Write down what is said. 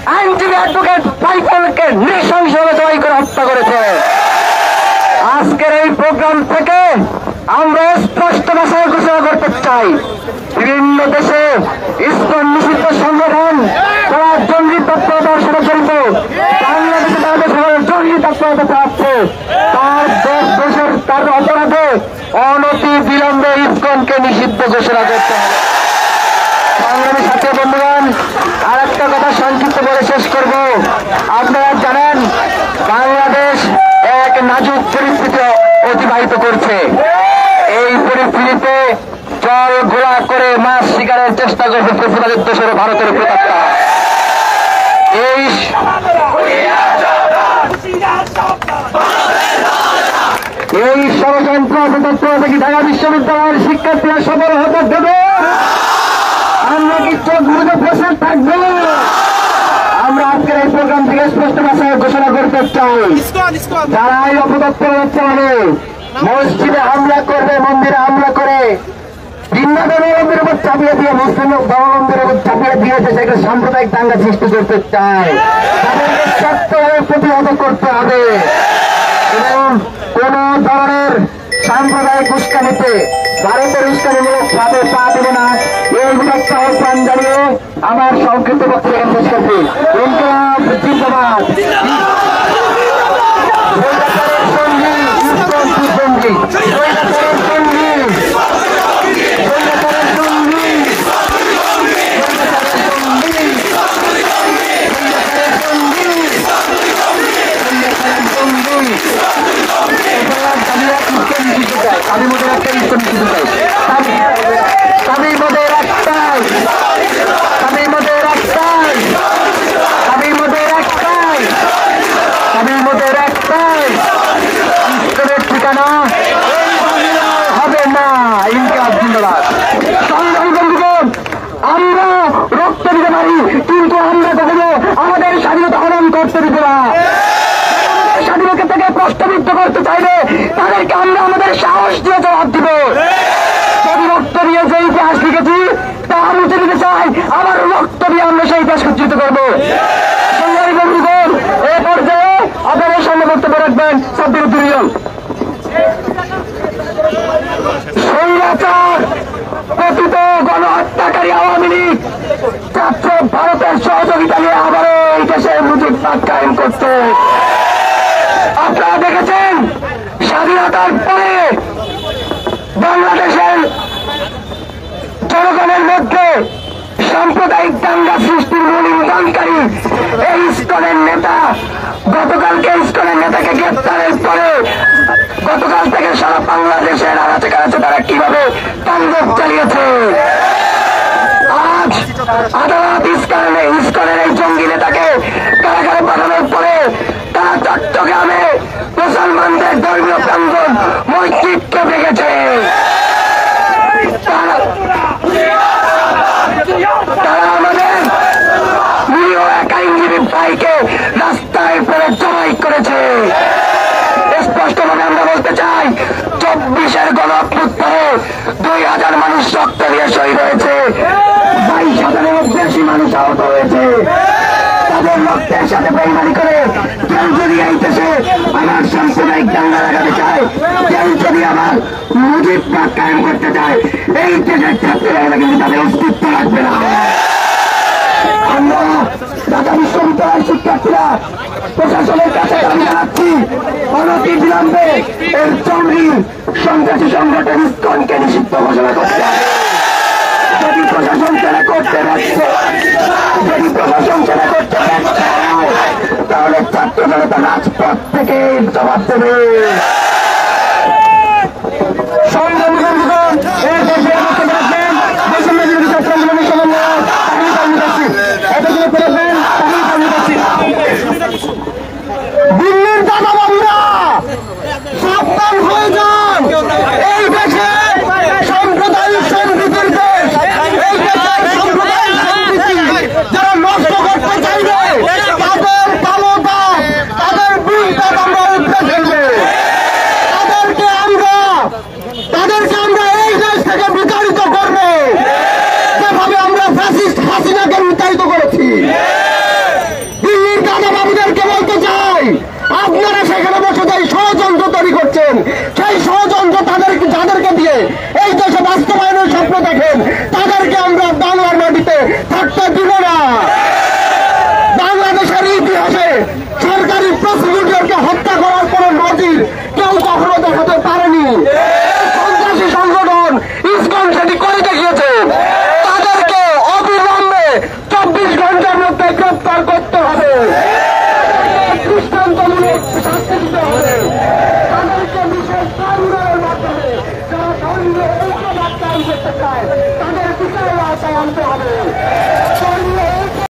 আইনজীবী অ্যাডভোকেট ফাইসালকে নৃশংসভাবে জবাই করে হত্যা করেছে। আজকের এই প্রোগ্রাম থেকে আমরা স্পষ্ট ভাষায় ঘোষণা করতে চাই, বিভিন্ন দেশে ইসকন নিষিদ্ধ সংগঠন তারা জঙ্গি তৎপরতার সাথে জড়িত, বাংলাদেশে তাদের জঙ্গি তৎপরতা চালাচ্ছে। তার অপরাধে অনতি বিলম্বে ইসকনকে নিষিদ্ধ ঘোষণা করতে হবে। সংগ্রামী সাথী বন্ধুগণ, আর একটা কথা সংক্ষিপ্ত বলে শেষ করব। আপনারা জানেন বাংলাদেশ এক নাজুক পরিস্থিতি অতিবাহিত করছে। এই পরিস্থিতিতে জল ঘোলা করে মাছ শিকারের চেষ্টা করছে ফেসিবাদের দোষরে ভারতের প্রেতাত্মা। এই ষড়যন্ত্র কি ঢাকা বিশ্ববিদ্যালয়ের শিক্ষার্থীরা সফল হতে দেবে? আমরা কি চোখ বুঝে বসে থাকবো? আমরা আজকের এই প্রোগ্রাম থেকে স্পষ্ট ভাষায় ঘোষণা করতে চাই, যারা এই অপতৎপরতা চালাবে, মসজিদে হামলা করবে, মন্দিরে হামলা করে ভিন্ন ধর্মাবলম্বীর উপর চাপিয়ে দিয়ে মুসলিম ধর্মাবলম্বীর উপর চাপিয়ে দিয়েছে, সেগুলো সাম্প্রদায়িক দাঙ্গা সৃষ্টি করতে চায়, তাদেরকে শক্তভাবে প্রতিহত করতে হবে এবং কোন ধরনের সাম্প্রদায়িক উস্কানিতে ভারতের উস্কানিমূলক ভাবে পা দেবে না, এইগুলো একটা আহ্বান জানিয়ে আমার সংক্ষিপ্ত বক্তব্য শেষ করছি। ইনকিলাব জিন্দাবাদ। আমি মোদের একটাই ঠিকানা হবে না। ইনকিলাব জিন্দাবাদ। সংগ্রামী বন্ধুগণ, আমরা রক্ত দিতে পারি, কিন্তু আমরা কখনো আমাদের স্বাধীনতা হরণ করতে দিব না। স্বাধীনতা থেকে প্রশ্নবিদ্ধ করতে চাইবে তাদেরকে আমরা আমাদের সাহস দিয়ে জবাব দিব। যদি রক্ত দিয়ে যে ইতিহাস লিখেছি তা মুছে দিতে চাই, আবার রক্ত দিয়ে আমরা সেই ইতিহাস উজ্জীবিত করবো। সংগ্রামী বন্ধুগণ, এ পর্যায়ে আপনাদের সামনে বক্তব্য রাখবেন সাব্বির উদ্দিন। স্বৈরাচার পতিত গণহত্যাকারী আওয়ামী লীগ ছাত্র ভারতের সহযোগিতা নিয়ে আবারও এই দেশে মুজিববাদ কায়েম করছে। আপনারা দেখেছেন স্বাধীনতার পরে বাংলাদেশের জনগণের মধ্যে সাম্প্রদায়িক দাঙ্গা সৃষ্টির মূল ইন্ধনকারী এই ইসকনের নেতা, গতকালকে ইসকনের নেতাকে গ্রেপ্তারের পরে গতকাল থেকে সারা বাংলাদেশের আনাচে কানাচে তারা কিভাবে তাণ্ডব চালিয়েছে। আজ আদালত ইসকনের এই জঙ্গি নেতাকে কারাগারে পাঠানোর পরে তারা চট্টগ্রামে মুসলমানদের ধর্মীয় প্রাঙ্গণ মসজিদকে ভেঙেছে। তারা আমাদের নিরীহ এক আইনজীবী ভাইকে রাস্তায় পরে জবাই করেছে। স্পষ্টভাবে আমরা বলতে চাই, 24-এর গণঅভ্যুত্থানে 2000 মানুষ রক্ত দিয়ে শহীদ হয়েছে, 22,000-এর বেশি মানুষ আহত হয়েছে। তাদের রক্তের সাথে বেইমানি করে কেউ যদি এই দেশে আমার সাম্প্রদায়িক দাঙ্গা লাগাতে চায়, কেউ যদি আমার মুজিববাদ কায়েম করতে চায়, এই দেশের ছাত্ররা কিন্তু তাদের অস্তিত্ব রাখবে না। আমরা ঢাকা বিশ্ববিদ্যালয়ের শিক্ষার্থীরা প্রশাসনের কাছে দাবি জানাচ্ছি, অনতি বিলম্বে এর জঙ্গি সন্ত্রাসী সংগঠন ইসকনকে নিষিদ্ধ ঘোষণা করতে হবে। যদি প্রশাসন সেটা করতে পারছে, তাহলে ছাত্র জনতা রাজপথ থেকে জবাব দেবে। সংগ্রামী বন্ধুগণ, এই দেশের মুখে রাখবেন দেশের মেজরিটি ছাত্র আন্দোলনের সমন্বয় দিল্লির দাদাবাবুরা সাবধান হয়ে যান। এই দেশে সাম্প্রদায়িক সম্প্রীতির দেশ, এই দেশের সাম্প্রদায়িক সম্প্রীতি যারা নষ্ট করতে চাইবে তাদের কালো দাগ, তাদের বুক দাগ আমরা উঠে ফেলবে। এই দেশে বাস্তবায়নের স্বপ্ন দেখেন, তাদেরকে আমরা বাংলার মাটিতে থাকতে দিব না। বাংলাদেশের ইতিহাসে সরকারি প্রসিকিউটরকে হত্যা করার কোন নজির কেউ কখনো দেখাতে পারেনি। সন্ত্রাসী সংগঠন ইসকন সেটি করে দেখিয়েছে। তাদেরকে অবিলম্বে